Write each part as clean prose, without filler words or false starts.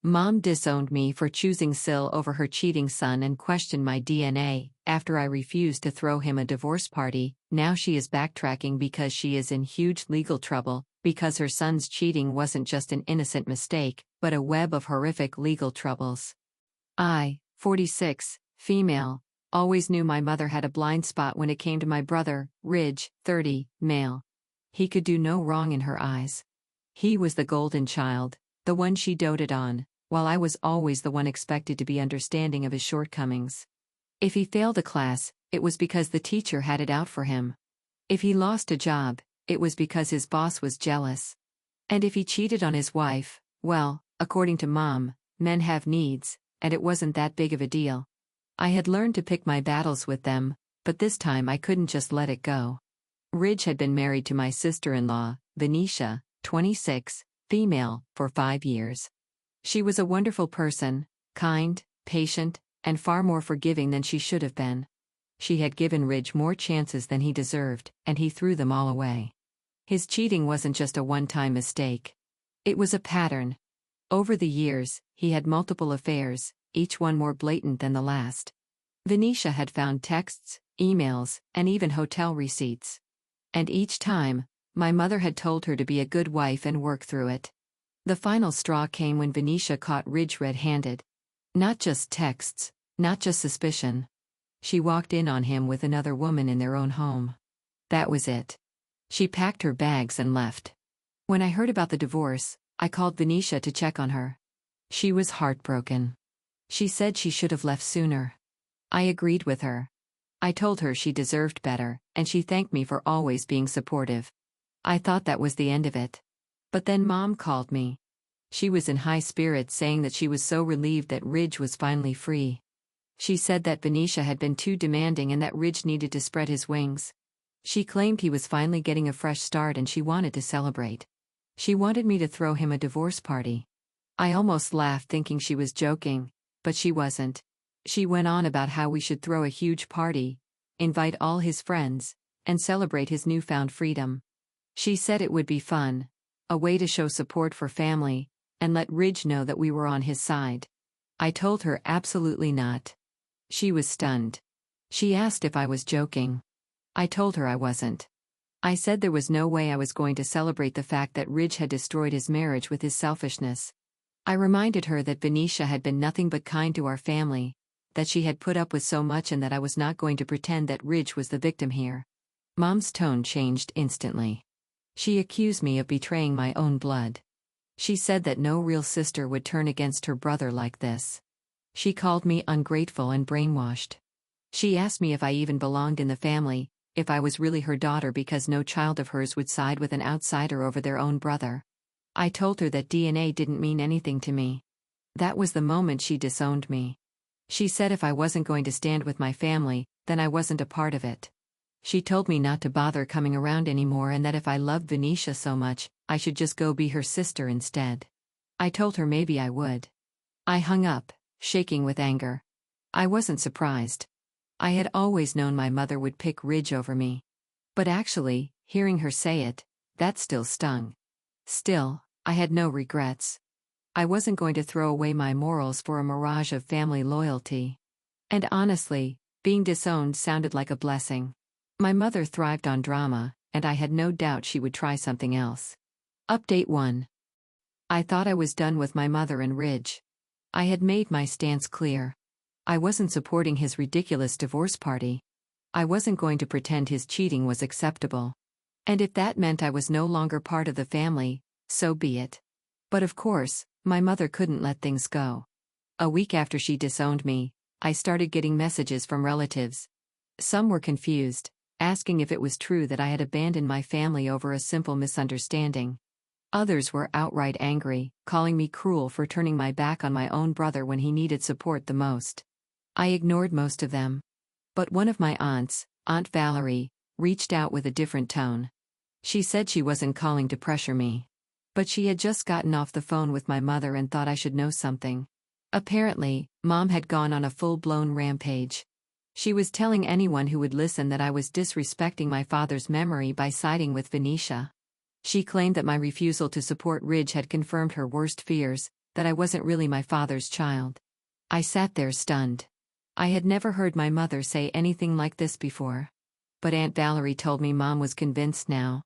Mom disowned me for choosing Sil over her cheating son and questioned my DNA after I refused to throw him a divorce party. Now she is backtracking because she is in huge legal trouble, because her son's cheating wasn't just an innocent mistake, but a web of horrific legal troubles. I, 46, female, always knew my mother had a blind spot when it came to my brother, Ridge, 30, male. He could do no wrong in her eyes. He was the golden child, the one she doted on, while I was always the one expected to be understanding of his shortcomings. If he failed a class, it was because the teacher had it out for him. If he lost a job, it was because his boss was jealous. And if he cheated on his wife, well, according to Mom, men have needs, and it wasn't that big of a deal. I had learned to pick my battles with them, but this time I couldn't just let it go. Ridge had been married to my sister-in-law, Venicia, 26, female, for 5 years. She was a wonderful person, kind, patient, and far more forgiving than she should have been. She had given Ridge more chances than he deserved, and he threw them all away. His cheating wasn't just a one-time mistake. It was a pattern. Over the years, he had multiple affairs, each one more blatant than the last. Venicia had found texts, emails, and even hotel receipts. And each time, my mother had told her to be a good wife and work through it. The final straw came when Venicia caught Ridge red-handed. Not just texts, not just suspicion. She walked in on him with another woman in their own home. That was it. She packed her bags and left. When I heard about the divorce, I called Venicia to check on her. She was heartbroken. She said she should have left sooner. I agreed with her. I told her she deserved better, and she thanked me for always being supportive. I thought that was the end of it. But then Mom called me. She was in high spirits, saying that she was so relieved that Ridge was finally free. She said that Venicia had been too demanding and that Ridge needed to spread his wings. She claimed he was finally getting a fresh start and she wanted to celebrate. She wanted me to throw him a divorce party. I almost laughed thinking she was joking, but she wasn't. She went on about how we should throw a huge party, invite all his friends, and celebrate his newfound freedom. She said it would be fun, a way to show support for family, and let Ridge know that we were on his side. I told her absolutely not. She was stunned. She asked if I was joking. I told her I wasn't. I said there was no way I was going to celebrate the fact that Ridge had destroyed his marriage with his selfishness. I reminded her that Venicia had been nothing but kind to our family, that she had put up with so much, and that I was not going to pretend that Ridge was the victim here. Mom's tone changed instantly. She accused me of betraying my own blood. She said that no real sister would turn against her brother like this. She called me ungrateful and brainwashed. She asked me if I even belonged in the family, if I was really her daughter, because no child of hers would side with an outsider over their own brother. I told her that DNA didn't mean anything to me. That was the moment she disowned me. She said if I wasn't going to stand with my family, then I wasn't a part of it. She told me not to bother coming around anymore, and that if I loved Venicia so much, I should just go be her sister instead. I told her maybe I would. I hung up, shaking with anger. I wasn't surprised. I had always known my mother would pick Ridge over me. But actually, hearing her say it, that still stung. Still, I had no regrets. I wasn't going to throw away my morals for a mirage of family loyalty. And honestly, being disowned sounded like a blessing. My mother thrived on drama, and I had no doubt she would try something else. Update 1. I thought I was done with my mother and Ridge. I had made my stance clear. I wasn't supporting his ridiculous divorce party. I wasn't going to pretend his cheating was acceptable. And if that meant I was no longer part of the family, so be it. But of course, my mother couldn't let things go. A week after she disowned me, I started getting messages from relatives. Some were confused, asking if it was true that I had abandoned my family over a simple misunderstanding. Others were outright angry, calling me cruel for turning my back on my own brother when he needed support the most. I ignored most of them. But one of my aunts, Aunt Valerie, reached out with a different tone. She said she wasn't calling to pressure me. But she had just gotten off the phone with my mother and thought I should know something. Apparently, Mom had gone on a full-blown rampage. She was telling anyone who would listen that I was disrespecting my father's memory by siding with Venicia. She claimed that my refusal to support Ridge had confirmed her worst fears, that I wasn't really my father's child. I sat there stunned. I had never heard my mother say anything like this before. But Aunt Valerie told me Mom was convinced now.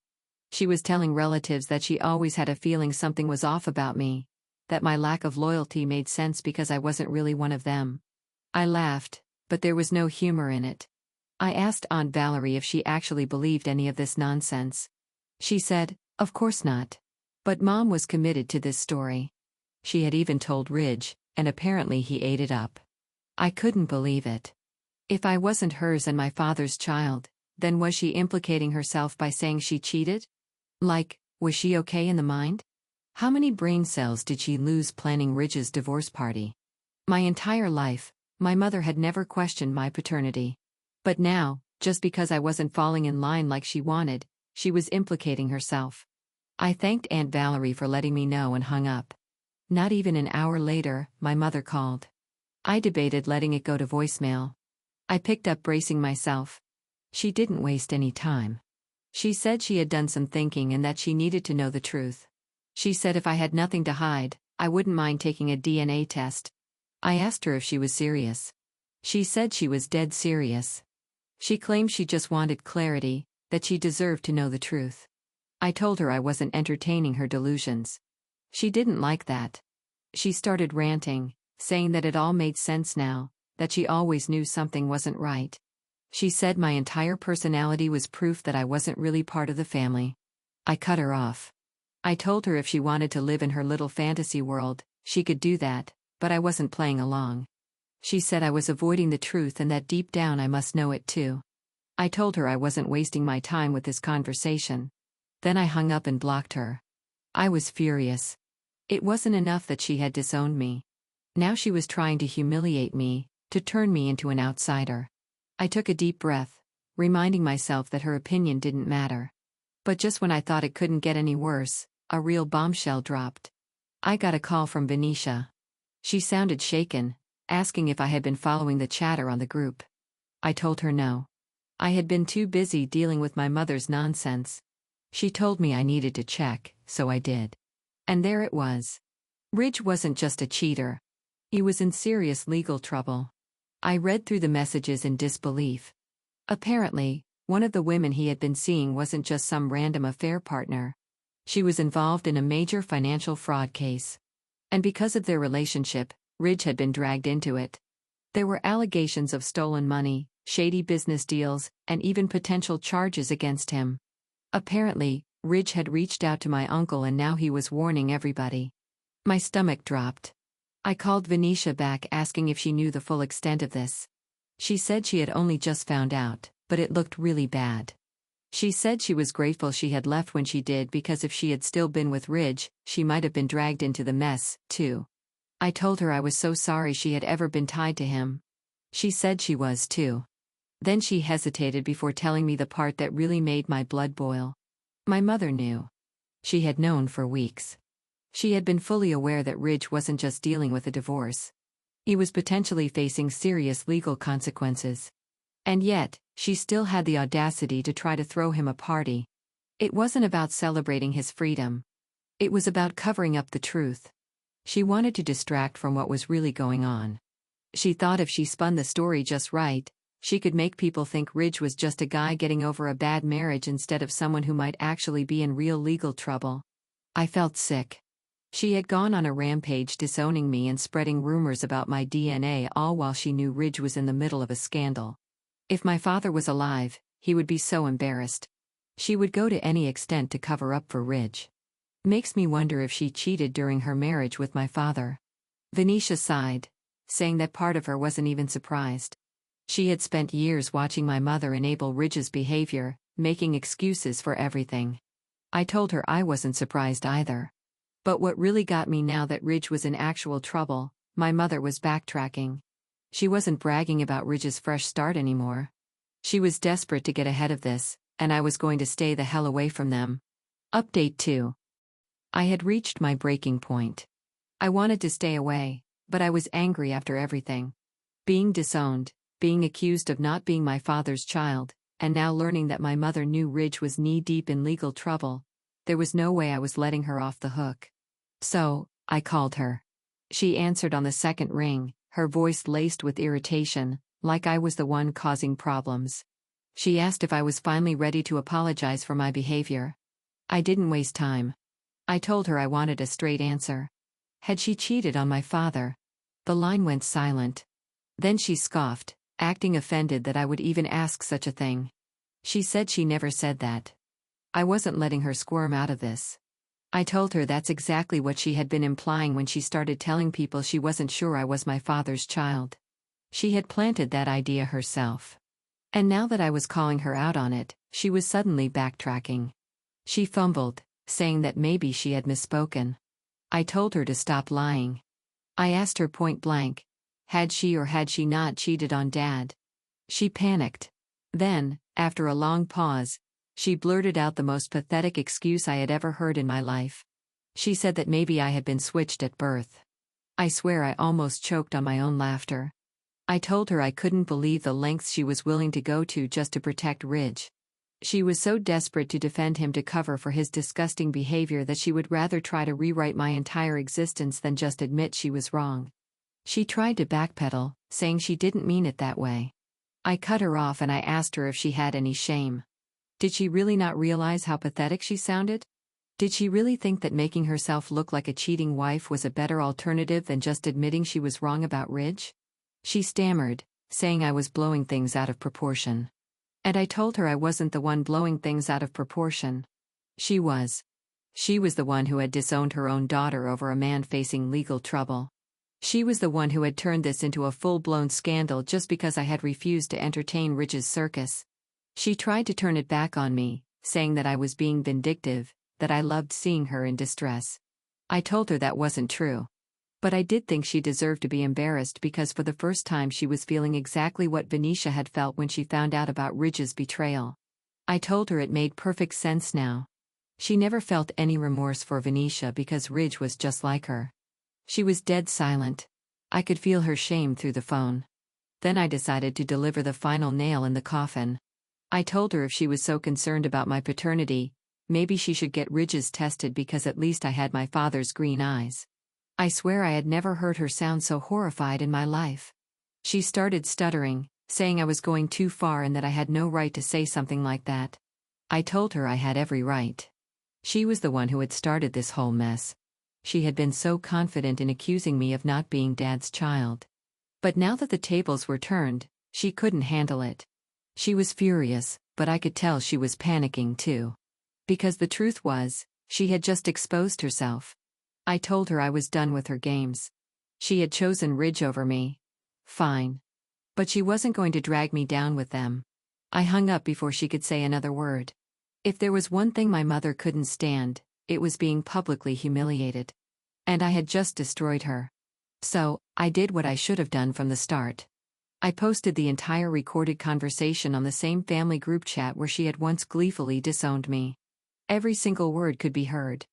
She was telling relatives that she always had a feeling something was off about me, that my lack of loyalty made sense because I wasn't really one of them. I laughed, but there was no humor in it. I asked Aunt Valerie if she actually believed any of this nonsense. She said, "Of course not." But Mom was committed to this story. She had even told Ridge, and apparently he ate it up. I couldn't believe it. If I wasn't hers and my father's child, then was she implicating herself by saying she cheated? Like, was she okay in the mind? How many brain cells did she lose planning Ridge's divorce party? My entire life, my mother had never questioned my paternity. But now, just because I wasn't falling in line like she wanted, she was implicating herself. I thanked Aunt Valerie for letting me know and hung up. Not even an hour later, my mother called. I debated letting it go to voicemail. I picked up, bracing myself. She didn't waste any time. She said she had done some thinking and that she needed to know the truth. She said if I had nothing to hide, I wouldn't mind taking a DNA test. I asked her if she was serious. She said she was dead serious. She claimed she just wanted clarity, that she deserved to know the truth. I told her I wasn't entertaining her delusions. She didn't like that. She started ranting, saying that it all made sense now, that she always knew something wasn't right. She said my entire personality was proof that I wasn't really part of the family. I cut her off. I told her if she wanted to live in her little fantasy world, she could do that, but I wasn't playing along. She said I was avoiding the truth and that deep down I must know it too. I told her I wasn't wasting my time with this conversation. Then I hung up and blocked her. I was furious. It wasn't enough that she had disowned me. Now she was trying to humiliate me, to turn me into an outsider. I took a deep breath, reminding myself that her opinion didn't matter. But just when I thought it couldn't get any worse, a real bombshell dropped. I got a call from Venicia. She sounded shaken, asking if I had been following the chatter on the group. I told her no. I had been too busy dealing with my mother's nonsense. She told me I needed to check, so I did. And there it was. Ridge wasn't just a cheater. He was in serious legal trouble. I read through the messages in disbelief. Apparently, one of the women he had been seeing wasn't just some random affair partner. She was involved in a major financial fraud case. And because of their relationship, Ridge had been dragged into it. There were allegations of stolen money, shady business deals, and even potential charges against him. Apparently, Ridge had reached out to my uncle and now he was warning everybody. My stomach dropped. I called Venicia back asking if she knew the full extent of this. She said she had only just found out, but it looked really bad. She said she was grateful she had left when she did because if she had still been with Ridge, she might have been dragged into the mess, too. I told her I was so sorry she had ever been tied to him. She said she was too. Then she hesitated before telling me the part that really made my blood boil. My mother knew. She had known for weeks. She had been fully aware that Ridge wasn't just dealing with a divorce. He was potentially facing serious legal consequences. And yet, she still had the audacity to try to throw him a party. It wasn't about celebrating his freedom. It was about covering up the truth. She wanted to distract from what was really going on. She thought if she spun the story just right, she could make people think Ridge was just a guy getting over a bad marriage instead of someone who might actually be in real legal trouble. I felt sick. She had gone on a rampage disowning me and spreading rumors about my DNA all while she knew Ridge was in the middle of a scandal. If my father was alive, he would be so embarrassed. She would go to any extent to cover up for Ridge. Makes me wonder if she cheated during her marriage with my father. Venicia sighed, saying that part of her wasn't even surprised. She had spent years watching my mother enable Ridge's behavior, making excuses for everything. I told her I wasn't surprised either. But what really got me now that Ridge was in actual trouble, my mother was backtracking. She wasn't bragging about Ridge's fresh start anymore. She was desperate to get ahead of this, and I was going to stay the hell away from them. Update 2. I had reached my breaking point. I wanted to stay away, but I was angry after everything. Being disowned, being accused of not being my father's child, and now learning that my mother knew Ridge was knee-deep in legal trouble, there was no way I was letting her off the hook. So, I called her. She answered on the second ring, her voice laced with irritation, like I was the one causing problems. She asked if I was finally ready to apologize for my behavior. I didn't waste time. I told her I wanted a straight answer. Had she cheated on my father? The line went silent. Then she scoffed, acting offended that I would even ask such a thing. She said she never said that. I wasn't letting her squirm out of this. I told her that's exactly what she had been implying when she started telling people she wasn't sure I was my father's child. She had planted that idea herself. And now that I was calling her out on it, she was suddenly backtracking. She fumbled, saying that maybe she had misspoken. I told her to stop lying. I asked her point blank, had she or had she not cheated on Dad? She panicked. Then, after a long pause, she blurted out the most pathetic excuse I had ever heard in my life. She said that maybe I had been switched at birth. I swear I almost choked on my own laughter. I told her I couldn't believe the lengths she was willing to go to just to protect Ridge. She was so desperate to defend him to cover for his disgusting behavior that she would rather try to rewrite my entire existence than just admit she was wrong. She tried to backpedal, saying she didn't mean it that way. I cut her off and I asked her if she had any shame. Did she really not realize how pathetic she sounded? Did she really think that making herself look like a cheating wife was a better alternative than just admitting she was wrong about Ridge? She stammered, saying I was blowing things out of proportion. And I told her I wasn't the one blowing things out of proportion. She was. She was the one who had disowned her own daughter over a man facing legal trouble. She was the one who had turned this into a full-blown scandal just because I had refused to entertain Ridge's circus. She tried to turn it back on me, saying that I was being vindictive, that I loved seeing her in distress. I told her that wasn't true. But I did think she deserved to be embarrassed because for the first time she was feeling exactly what Venicia had felt when she found out about Ridge's betrayal. I told her it made perfect sense now. She never felt any remorse for Venicia because Ridge was just like her. She was dead silent. I could feel her shame through the phone. Then I decided to deliver the final nail in the coffin. I told her if she was so concerned about my paternity, maybe she should get Ridge's tested because at least I had my father's green eyes. I swear I had never heard her sound so horrified in my life. She started stuttering, saying I was going too far and that I had no right to say something like that. I told her I had every right. She was the one who had started this whole mess. She had been so confident in accusing me of not being Dad's child. But now that the tables were turned, she couldn't handle it. She was furious, but I could tell she was panicking too. Because the truth was, she had just exposed herself. I told her I was done with her games. She had chosen Ridge over me. Fine. But she wasn't going to drag me down with them. I hung up before she could say another word. If there was one thing my mother couldn't stand, it was being publicly humiliated. And I had just destroyed her. So, I did what I should have done from the start. I posted the entire recorded conversation on the same family group chat where she had once gleefully disowned me. Every single word could be heard.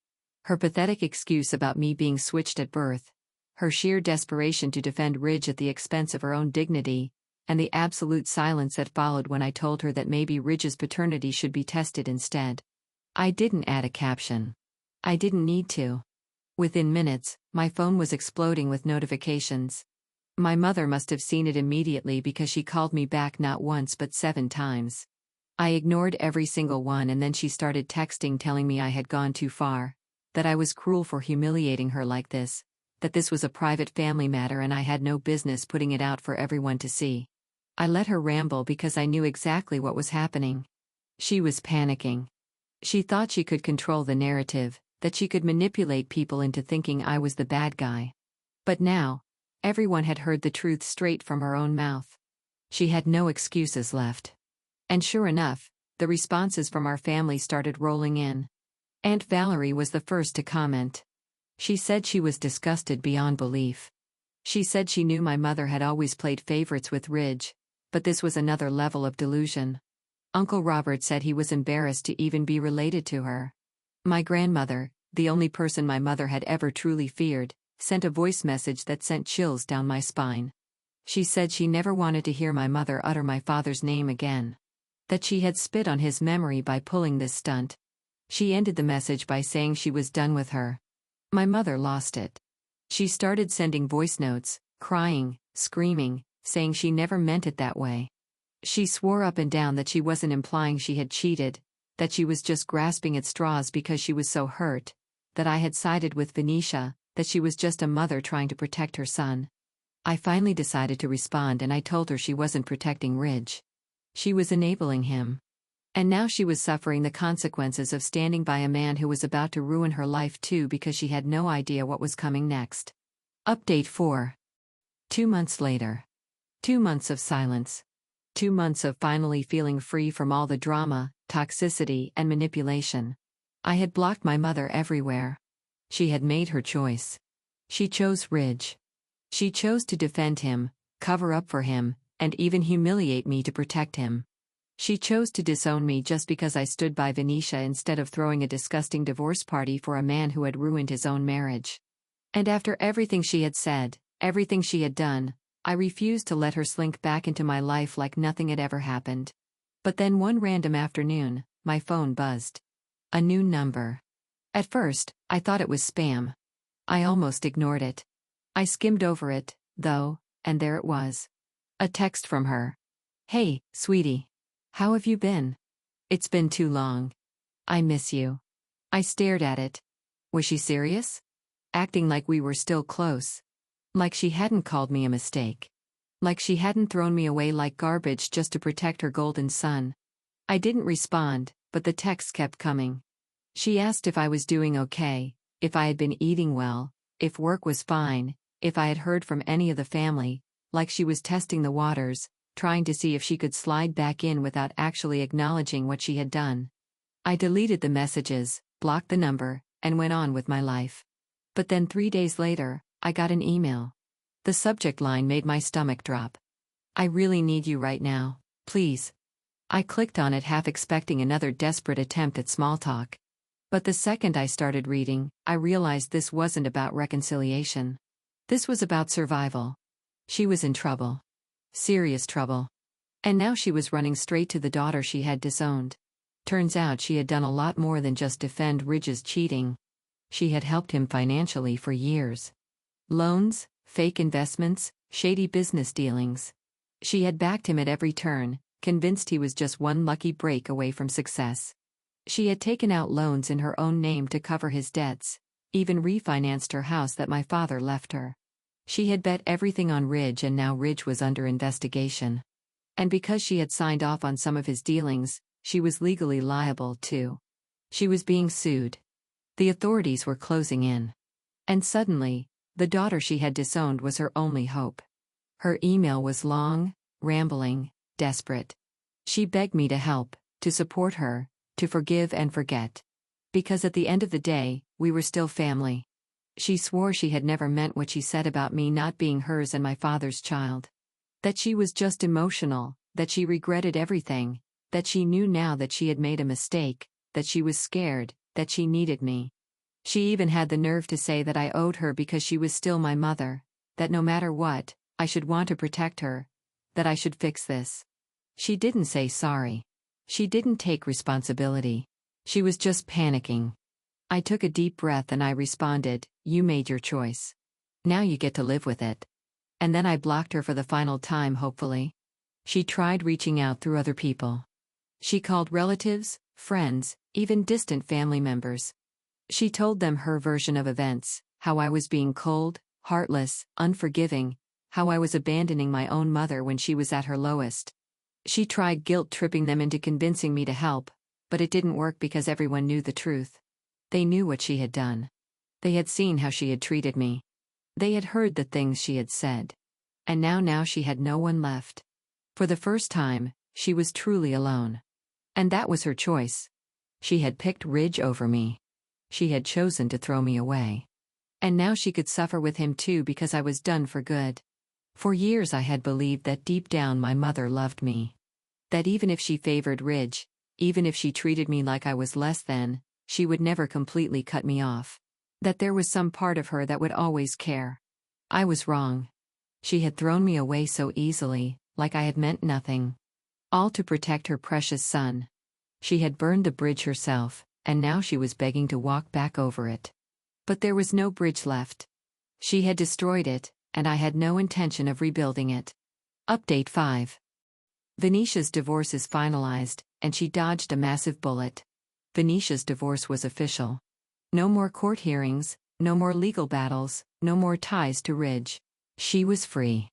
Her pathetic excuse about me being switched at birth, her sheer desperation to defend Ridge at the expense of her own dignity, and the absolute silence that followed when I told her that maybe Ridge's paternity should be tested instead. I didn't add a caption. I didn't need to. Within minutes, my phone was exploding with notifications. My mother must have seen it immediately because she called me back not once but 7 times. I ignored every single one and then she started texting telling me I had gone too far. That I was cruel for humiliating her like this, that this was a private family matter and I had no business putting it out for everyone to see. I let her ramble because I knew exactly what was happening. She was panicking. She thought she could control the narrative, that she could manipulate people into thinking I was the bad guy. But now, everyone had heard the truth straight from her own mouth. She had no excuses left. And sure enough, the responses from our family started rolling in. Aunt Valerie was the first to comment. She said she was disgusted beyond belief. She said she knew my mother had always played favorites with Ridge, but this was another level of delusion. Uncle Robert said he was embarrassed to even be related to her. My grandmother, the only person my mother had ever truly feared, sent a voice message that sent chills down my spine. She said she never wanted to hear my mother utter my father's name again. That she had spit on his memory by pulling this stunt. She ended the message by saying she was done with her. My mother lost it. She started sending voice notes, crying, screaming, saying she never meant it that way. She swore up and down that she wasn't implying she had cheated, that she was just grasping at straws because she was so hurt, that I had sided with Venicia, that she was just a mother trying to protect her son. I finally decided to respond and I told her she wasn't protecting Ridge. She was enabling him. And now she was suffering the consequences of standing by a man who was about to ruin her life too because she had no idea what was coming next. Update 4. 2 months later. 2 months of silence. 2 months of finally feeling free from all the drama, toxicity, and manipulation. I had blocked my mother everywhere. She had made her choice. She chose Ridge. She chose to defend him, cover up for him, and even humiliate me to protect him. She chose to disown me just because I stood by Venicia instead of throwing a disgusting divorce party for a man who had ruined his own marriage. And after everything she had said, everything she had done, I refused to let her slink back into my life like nothing had ever happened. But then one random afternoon, my phone buzzed. A new number. At first, I thought it was spam. I almost ignored it. I skimmed over it, though, and there it was. A text from her. "Hey, sweetie. How have you been? It's been too long. I miss you." I stared at it. Was she serious? Acting like we were still close. Like she hadn't called me a mistake. Like she hadn't thrown me away like garbage just to protect her golden son. I didn't respond, but the texts kept coming. She asked if I was doing okay, if I had been eating well, if work was fine, if I had heard from any of the family, like she was testing the waters, trying to see if she could slide back in without actually acknowledging what she had done. I deleted the messages, blocked the number, and went on with my life. But then 3 days later, I got an email. The subject line made my stomach drop. "I really need you right now, please." I clicked on it half expecting another desperate attempt at small talk. But the second I started reading, I realized this wasn't about reconciliation. This was about survival. She was in trouble. Serious trouble. And now she was running straight to the daughter she had disowned. Turns out she had done a lot more than just defend Ridge's cheating. She had helped him financially for years. Loans, fake investments, shady business dealings. She had backed him at every turn, convinced he was just one lucky break away from success. She had taken out loans in her own name to cover his debts, even refinanced her house that my father left her. She had bet everything on Ridge and now Ridge was under investigation. And because she had signed off on some of his dealings, she was legally liable too. She was being sued. The authorities were closing in. And suddenly, the daughter she had disowned was her only hope. Her email was long, rambling, desperate. She begged me to help, to support her, to forgive and forget. Because at the end of the day, we were still family. She swore she had never meant what she said about me not being hers and my father's child. That she was just emotional, that she regretted everything, that she knew now that she had made a mistake, that she was scared, that she needed me. She even had the nerve to say that I owed her because she was still my mother, that no matter what, I should want to protect her, that I should fix this. She didn't say sorry. She didn't take responsibility. She was just panicking. I took a deep breath and I responded, "You made your choice. Now you get to live with it." And then I blocked her for the final time, hopefully. She tried reaching out through other people. She called relatives, friends, even distant family members. She told them her version of events, how I was being cold, heartless, unforgiving, how I was abandoning my own mother when she was at her lowest. She tried guilt-tripping them into convincing me to help, but it didn't work because everyone knew the truth. They knew what she had done. They had seen how she had treated me. They had heard the things she had said. And now she had no one left. For the first time, she was truly alone. And that was her choice. She had picked Ridge over me. She had chosen to throw me away. And now she could suffer with him too because I was done for good. For years I had believed that deep down my mother loved me. That even if she favored Ridge, even if she treated me like I was less than, she would never completely cut me off. That there was some part of her that would always care. I was wrong. She had thrown me away so easily, like I had meant nothing. All to protect her precious son. She had burned the bridge herself, and now she was begging to walk back over it. But there was no bridge left. She had destroyed it, and I had no intention of rebuilding it. Update 5. Venetia's divorce is finalized, and she dodged a massive bullet. Venetia's divorce was official. No more court hearings, no more legal battles, no more ties to Ridge. She was free.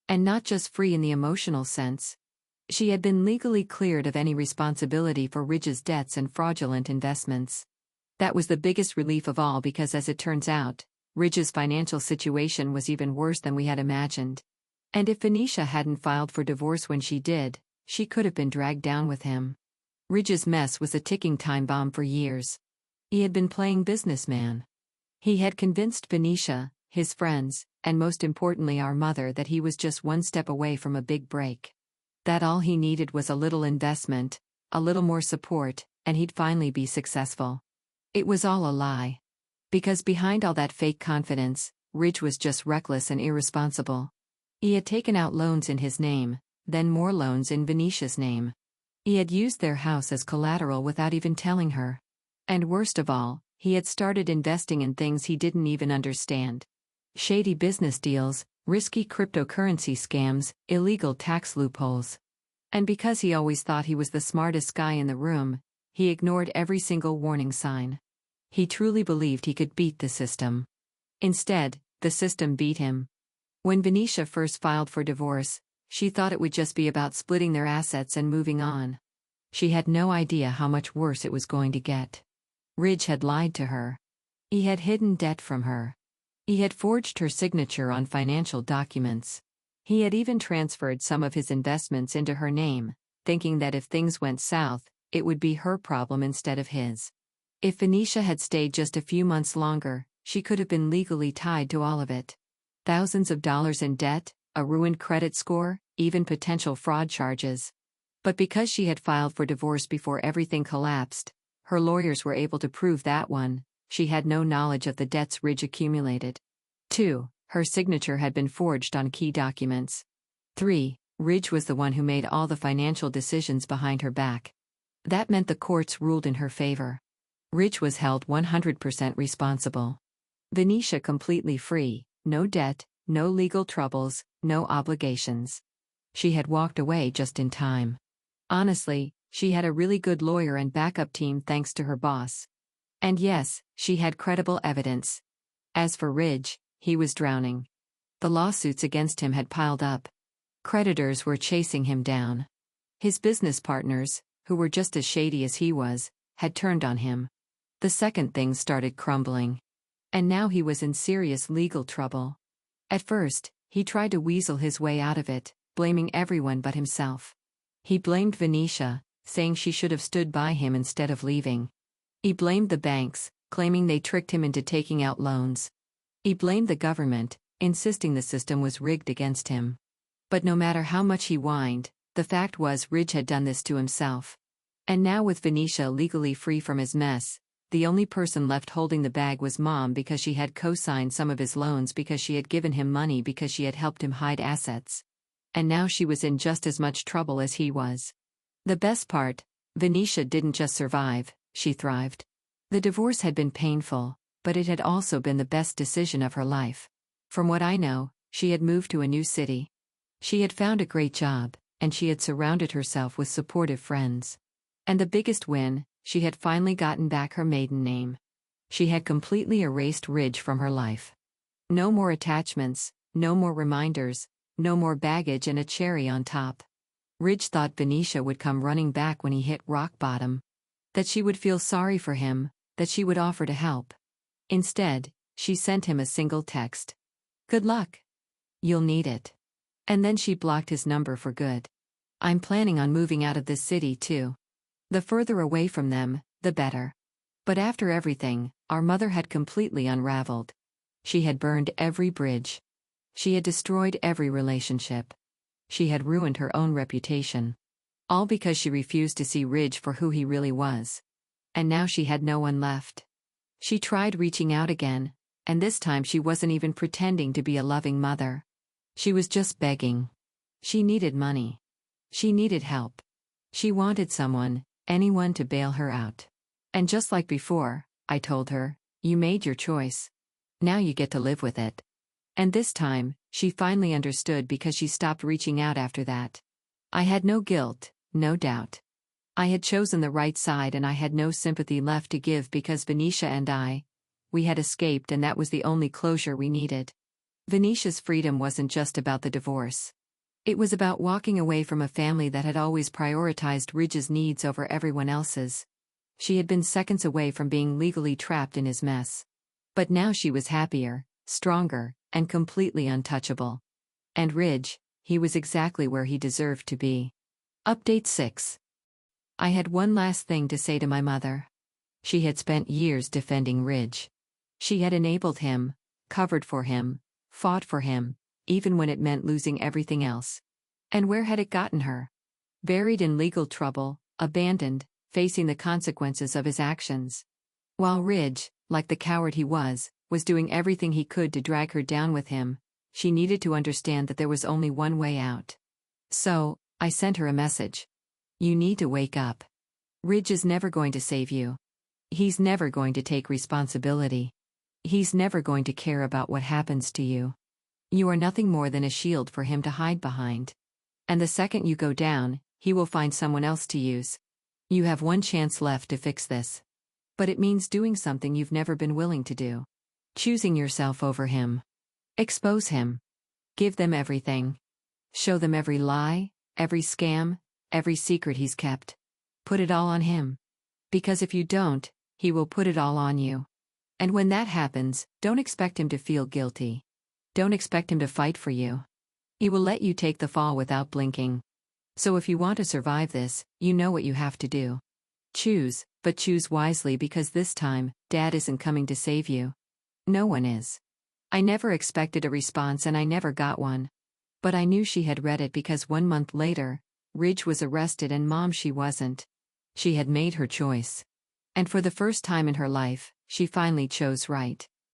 And not just free in the emotional sense. She had been legally cleared of any responsibility for Ridge's debts and fraudulent investments. That was the biggest relief of all because, as it turns out, Ridge's financial situation was even worse than we had imagined. And if Venetia hadn't filed for divorce when she did, she could have been dragged down with him. Ridge's mess was a ticking time bomb for years. He had been playing businessman. He had convinced Venetia, his friends, and most importantly our mother that he was just one step away from a big break. That all he needed was a little investment, a little more support, and he'd finally be successful. It was all a lie. Because behind all that fake confidence, Ridge was just reckless and irresponsible. He had taken out loans in his name, then more loans in Venetia's name. He had used their house as collateral without even telling her. And worst of all, he had started investing in things he didn't even understand. Shady business deals, risky cryptocurrency scams, illegal tax loopholes. And because he always thought he was the smartest guy in the room, he ignored every single warning sign. He truly believed he could beat the system. Instead, the system beat him. When Venetia first filed for divorce, she thought it would just be about splitting their assets and moving on. She had no idea how much worse it was going to get. Ridge had lied to her. He had hidden debt from her. He had forged her signature on financial documents. He had even transferred some of his investments into her name, thinking that if things went south, it would be her problem instead of his. If Venetia had stayed just a few months longer, she could have been legally tied to all of it. Thousands of dollars in debt, a ruined credit score, even potential fraud charges. But because she had filed for divorce before everything collapsed, her lawyers were able to prove that 1, she had no knowledge of the debts Ridge accumulated. 2, her signature had been forged on key documents. 3, Ridge was the one who made all the financial decisions behind her back. That meant the courts ruled in her favor. Ridge was held 100% responsible. Venetia completely free, no debt, no legal troubles, no obligations. She had walked away just in time. Honestly, she had a really good lawyer and backup team thanks to her boss. And yes, she had credible evidence. As for Ridge, he was drowning. The lawsuits against him had piled up. Creditors were chasing him down. His business partners, who were just as shady as he was, had turned on him. The second things started crumbling. And now he was in serious legal trouble. At first, he tried to weasel his way out of it, blaming everyone but himself. He blamed Venetia, saying she should have stood by him instead of leaving. He blamed the banks, claiming they tricked him into taking out loans. He blamed the government, insisting the system was rigged against him. But no matter how much he whined, the fact was Ridge had done this to himself. And now with Venetia legally free from his mess, the only person left holding the bag was Mom because she had co-signed some of his loans because she had given him money because she had helped him hide assets. And now she was in just as much trouble as he was. The best part, Venetia didn't just survive, she thrived. The divorce had been painful, but it had also been the best decision of her life. From what I know, she had moved to a new city. She had found a great job, and she had surrounded herself with supportive friends. And the biggest win, she had finally gotten back her maiden name. She had completely erased Ridge from her life. No more attachments, no more reminders, no more baggage and a cherry on top. Ridge thought Venetia would come running back when he hit rock bottom. That she would feel sorry for him, that she would offer to help. Instead, she sent him a single text. "Good luck. You'll need it." And then she blocked his number for good. "I'm planning on moving out of this city too. The further away from them, the better." But after everything, our mother had completely unraveled. She had burned every bridge. She had destroyed every relationship. She had ruined her own reputation. All because she refused to see Ridge for who he really was. And now she had no one left. She tried reaching out again, and this time she wasn't even pretending to be a loving mother. She was just begging. She needed money. She needed help. She wanted someone, anyone to bail her out. And just like before, I told her, "You made your choice. Now you get to live with it." And this time, she finally understood because she stopped reaching out after that. I had no guilt, no doubt. I had chosen the right side and I had no sympathy left to give because Venicia and we had escaped and that was the only closure we needed. Venetia's freedom wasn't just about the divorce. It was about walking away from a family that had always prioritized Ridge's needs over everyone else's. She had been seconds away from being legally trapped in his mess. But now she was happier, stronger, and completely untouchable. And Ridge, he was exactly where he deserved to be. Update 6. I had one last thing to say to my mother. She had spent years defending Ridge. She had enabled him, covered for him, fought for him, even when it meant losing everything else. And where had it gotten her? Buried in legal trouble, abandoned, facing the consequences of his actions. While Ridge, like the coward he was doing everything he could to drag her down with him, she needed to understand that there was only one way out. So, I sent her a message. You need to wake up. Ridge is never going to save you. He's never going to take responsibility. He's never going to care about what happens to you. You are nothing more than a shield for him to hide behind. And the second you go down, he will find someone else to use. You have one chance left to fix this. But it means doing something you've never been willing to do. Choosing yourself over him. Expose him. Give them everything. Show them every lie, every scam, every secret he's kept. Put it all on him. Because if you don't, he will put it all on you. And when that happens, don't expect him to feel guilty. Don't expect him to fight for you. He will let you take the fall without blinking. So if you want to survive this, you know what you have to do. Choose, but choose wisely because this time, Dad isn't coming to save you. No one is. I never expected a response and I never got one. But I knew she had read it because 1 month later, Ridge was arrested and Mom she wasn't. She had made her choice. And for the first time in her life, she finally chose right.